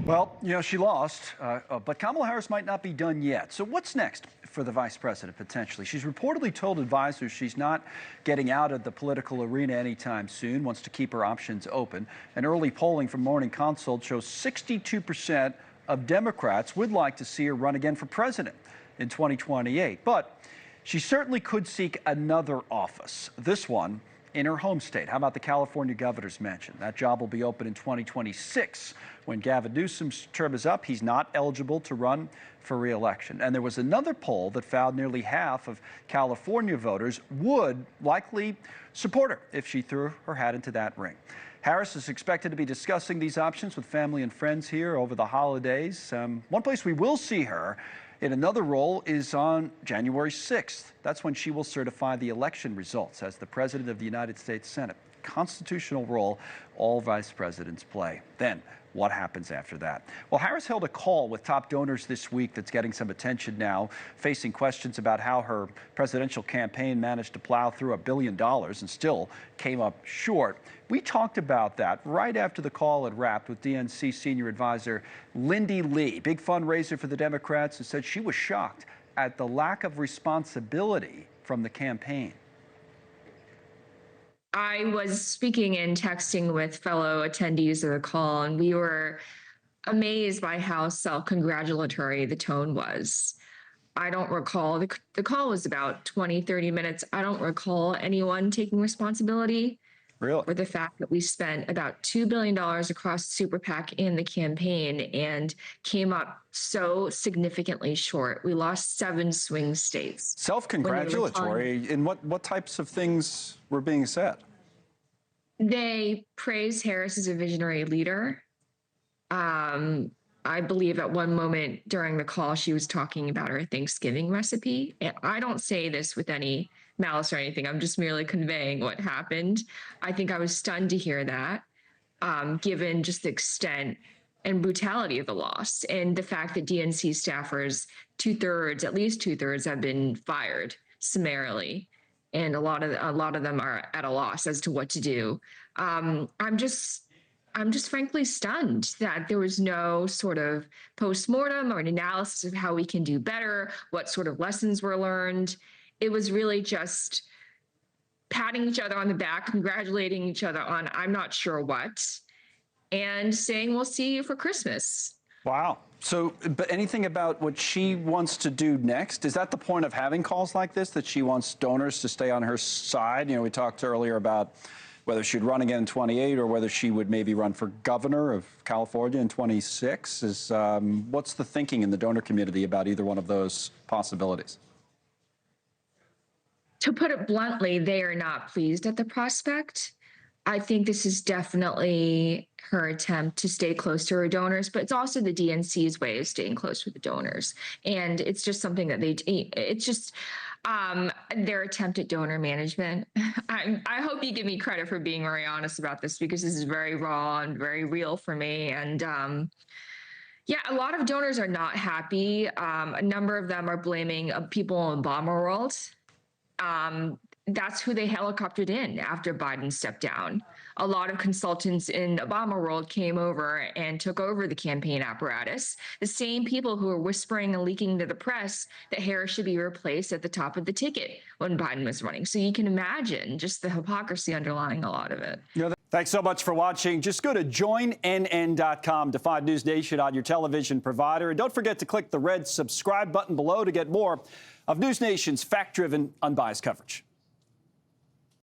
Well, she lost, but Kamala Harris might not be done yet. So what's next for the vice president, potentially? She's reportedly told advisors she's not getting out of the political arena anytime soon, wants to keep her options open. And early polling from Morning Consult shows 62% of Democrats would like to see her run again for president in 2028. But she certainly could seek another office, this one in her home state. How about the California governor's mansion? That job will be open in 2026. When Gavin Newsom's term is up, he's not eligible to run for re-election. And there was another poll that found nearly half of California voters would likely support her if she threw her hat into that ring. Harris is expected to be discussing these options with family and friends here over the holidays. One place we will see her in another role is on January 6th. That's when she will certify the election results as the president of the United States Senate. Constitutional role all vice presidents play. Then what happens after that? Well, Harris held a call with top donors this week that's getting some attention now, facing questions about how her presidential campaign managed to plow through $1 billion and still came up short. We talked about that right after the call had wrapped with DNC senior advisor Lindy Lee, big fundraiser for the Democrats, who said she was shocked at the lack of responsibility from the campaign. I was speaking and texting with fellow attendees of the call, and we were amazed by how self-congratulatory the tone was. I don't recall, the call was about 20, 30 minutes. I don't recall anyone taking responsibility for the fact that we spent about $2 billion across Super PAC and the campaign and came up so significantly short. We lost 7 swing states. Self-congratulatory? In what types of things were being said? They praised Harris as a visionary leader. I believe at one moment during the call, she was talking about her Thanksgiving recipe. And I don't say this with any malice or anything. I'm just merely conveying what happened. I think I was stunned to hear that, given just the extent and brutality of the loss and the fact that DNC staffers, at least two-thirds have been fired summarily. And a lot of them are at a loss as to what to do. I'm just frankly stunned that there was no sort of postmortem or an analysis of how we can do better, what sort of lessons were learned. It was really just patting each other on the back, congratulating each other on I'm not sure what, and saying we'll see you for Christmas. Wow. So, but anything about what she wants to do next? Is that the point of having calls like this, that she wants donors to stay on her side? We talked earlier about whether she'd run again in 28 or whether she would maybe run for governor of California in 26. What's the thinking in the donor community about either one of those possibilities? To put it bluntly, they are not pleased at the prospect. I think this is definitely her attempt to stay close to her donors, but it's also the DNC's way of staying close with the donors. And it's just something that it's just their attempt at donor management. I hope you give me credit for being very honest about this, because this is very raw and very real for me. And yeah, a lot of donors are not happy. A number of them are blaming people in Obama world. That's who they helicoptered in after Biden stepped down. A lot of consultants in Obama world came over and took over the campaign apparatus. The same people who were whispering and leaking to the press that Harris should be replaced at the top of the ticket when Biden was running. So you can imagine just the hypocrisy underlying a lot of it. Thanks so much for watching. Just go to joinnn.com to find News Nation on your television provider. And don't forget to click the red subscribe button below to get more of News Nation's fact-driven, unbiased coverage.